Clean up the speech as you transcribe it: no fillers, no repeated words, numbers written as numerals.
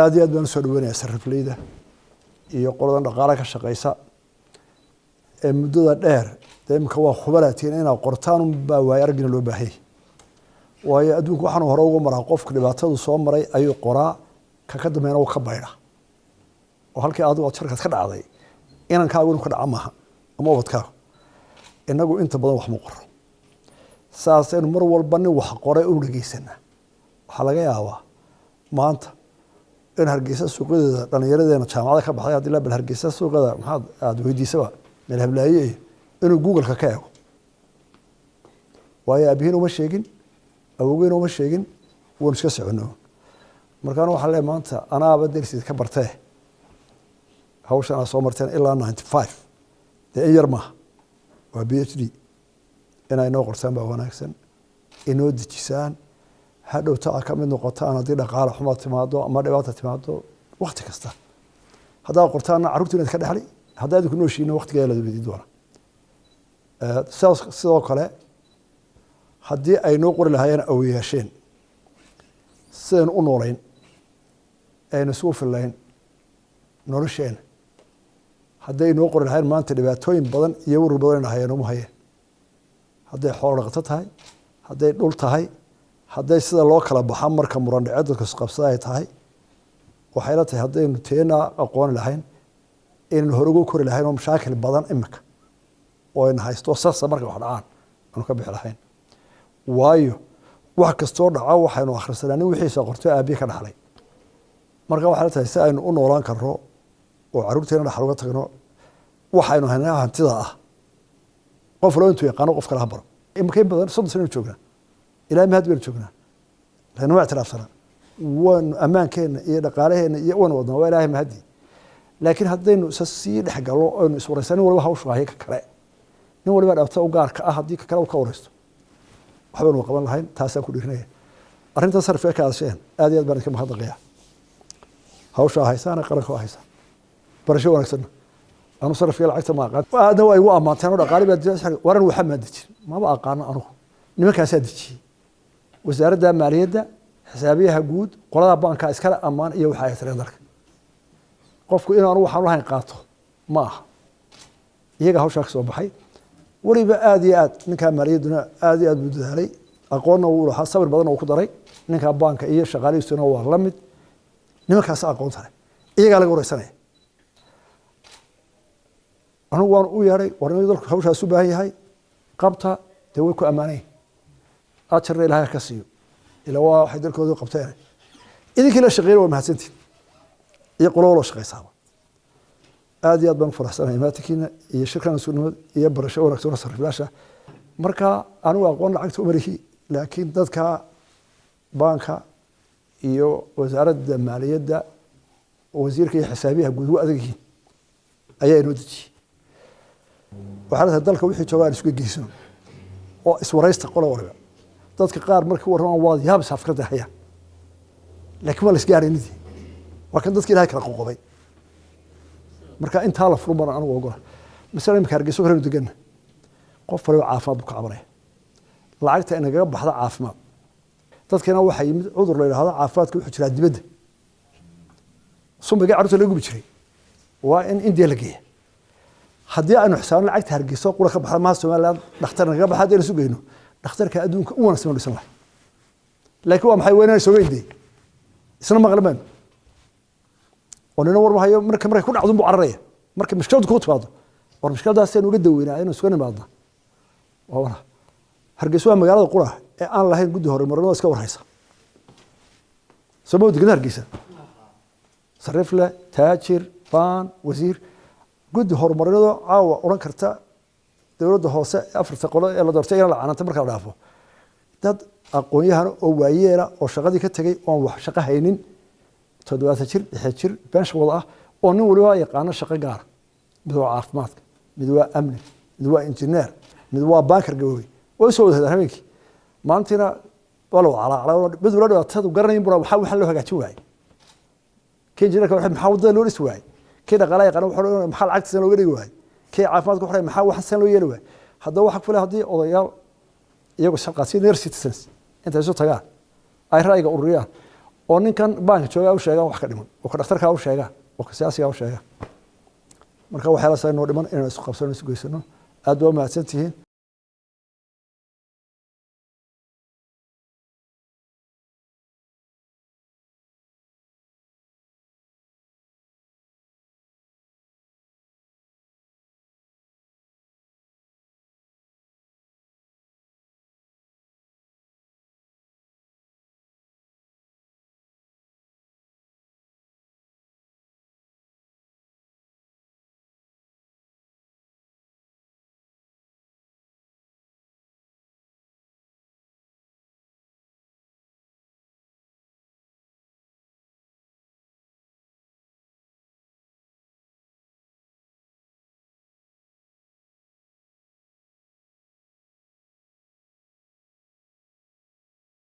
aad iyo aad baan usoo dhaweynaya sarifleyda iyo qoladan dhaqaale ka shaqeysa ee muddada dheer dee imika waa khubaratiin inaad qortaan unbaa waayo araggina loo baahayay waayo adduunku waxaanu hore uga maraa qofka dhibaatadu soo maray ayuu qoraa ka dambeena uu ka baydha oo halkii adigu aad sharkaas ka dhacday inankaagu inuu ka dhaca maaha ama ubadkaagu inagu inta badan wax ma qoro saasaynu mar walba nin wax qoray u dhegeysanaa waxaa laga yaabaa maanta in hargeysa suuqyadeeda dhallinyaradeena jaamacada ka baxday haddii la bal hargeysa suuqyada maxaad aada weydiisaba meel hablaaye inuu google-ka ka eego waayo aabihiin uma sheegin awowgeyn uma sheegin waynu iska soconno markaan waxaa leeyahay maanta anaaba dersiid ka bartee hawshan aad soo marteen ilaa 95 dee in yar maaha waa PhD inay noo qortaan baa wanaagsan inoo dejisaan hadhow taa ka mid noqotaan haddii dhaqaale xumo timaado ama dhibaato timaado waqti kasta haddaad qortaana carruurta inaad ka dhexli haddaad idinku nooshiina waqtigeeda la weydiin doona sidoo kale haddii ay noo qori lahaayeen awooyaasheen sidaynu u noolayn aynu isugu fillayn nolosheena hadday noo qori lahayn maanta dhibaatooyin badan iyo warar badan aynu hayeen uma hayeen hadday xoolo dhaqato tahay hadday dhul tahay hadday sida loo kala baxa marka muran dhacee dadka isqabsada ay tahay waxay la tahay haddaynu teena aqooni lahayn inaynu hore ugu kori lahayn oo mashaakil badan imika oo aynu haysto sasa marka wax dhacaan aanu ka bixi lahayn waayo wax kastoo dhaca waxaynu akhrisanaa nin wixiisa qorto aabiye ka dhaxlay marka waxay la tahay si aynu u noolaan karno oo carruurteena dhaxal uga tagno waxaynu haynaa hantida ah qof loo intuu yaqaano qof kala ha baro imika in badan 30 sano joognaa ilaa mahad baynu joognaa lana waa ictiraafsanaa waanu ammaankeenna iyo dhaqaalaheena iyo wan wadnaa waa ilaahay mahadi laakiin haddaynu isa sii dhex galo aynu iswaraysan nin waliba hawshu haye ka kale nin waliba dhabta u gaarka ah haddii ka kale uu ka waraysto waxbaynu qaban lahayn taasaan ku dhiirinaya arrinta sarifka ka hadasheen aad iyo aad baan idinka mahadnaqayaa hawsha haysaana qaranka oo haysa barasho wanaagsan anu sarifka lacagta ma aqaan aadna waa igu amaanteen oo dhaqaale baa diyaar waran waxa ma dejin maba aqaan anugu nimankaasaa dejiyey wasaaradda maaliyadda xisaabiyaha guud qolada banka iskala ammaan iyo waxa ay tireen dalka qofku inaanu waxaan lahayn qaato ma aha iyaga hawsha ka soo baxay waliba aad iyo aad ninka maaliyaduna aad iyo aad buu dadaalay aqoonna uu lahaa sabir badan oo ku daray ninka banka iyo shaqaalihiisuna waa la mid nimankaas aqoon tahay iyaga laga wareysanaya anu waan u yeeray warnimada dalku hawshaas u baahan yahay qabta dee way ku ammaanay ajarna ilaahay ka siiyo ila waa waxay dalkooda qabteen idinkii la shaqeeyay waa mahadsantiin iyo qololo shaqeysaaba aad iyo aad baan faraxsanahay maatikiina iyo shirkan sunnimada iyo barasho wanaagsan sariflaasha marka anigu aqoon lacagta u marihii laakiin dadka banka iyo wasaaradda maaliyadda wasiirka iyo xisaabiyaha guud u adeegyihiin ayaa inoo dejiyey waxaa la tahay dalka wixii joogaan isku geysano oo iswaraysta qola waliba dadka qaar markii warramaan waad yaabis afkarda hayaan laakiin waa la isgaarinidii waa kan dadka ilaahay kala qoqobay marka intaa la furu baran anigu ogola masala imika hargeyso horenu deganna qof waliba caafimaad buu ka cabanaya lacagta inagaga baxda caafimaad dadkana waxaa yimid cudur la yidhaahdo caafimaadka wuxuu jiraa dibadda sumbiga carruurta laga gubi jiray waa in indiya la geeya haddii aynu xisaabno lacagta hargeyso qura ka baxda maha somaliland dhakhtar nagaga baxa haddii aynu sugayno dhakhtarka adduunka u wanaagsan oo dhisan lahay laakiin waa maxay weynaan sooga indee isna maqlamayno oo nina warma hayo markay ku dhacdo buu cararaya markay mushkiladu ku timaado war mushkiladaas aynu uga daweynaa inuu suga nimaadna waa hargeyso waa magaalada qura ee aan lahayn guddi horumarinada iska warhaysa sabab degmada hargeysa sarifle taajir baan wasiir guddi horumarinada caawa oran karta dawladda hoose afarta qolo ee la doortay in la caananta marka la dhaafo dad aqoon-yahan oo waayeela oo shaqadii ka tagay oon wax shaqo haynin 70 jir 60 jir bensha wada ah oo nin waliba yaqaano shaqo gaar mid waa caafimaadka mid waa amni mid waa injineer mid waa bankar gaboobay way soo wada habeenkii maantina wala walaalo mid wala dhawatadu garanayn bura waxa loo hagaajin waayay kii injineerka waxa maxaa wadada loo dhis waayay kii dhaqaalaha yaqaan waxa maxaa lacagtiisa looga dhigi waayay kii caafimaadka waxa maxaa wax san loo yeeli waayay haddaba waxa kale hadii odayaal iyagu shaqaasi neer citizens inta isu tagaan ay ra'yiga ururiyaan oo ninkan baanka joogaa u sheegaan wax ka dhiman oo ka dhakhtarkaa u sheegaan oo ka siyaasigaa u sheegaan marka waxyaala saa noo dhiman inaan isku qabsano isgoysano aad baa u mahadsan tihiin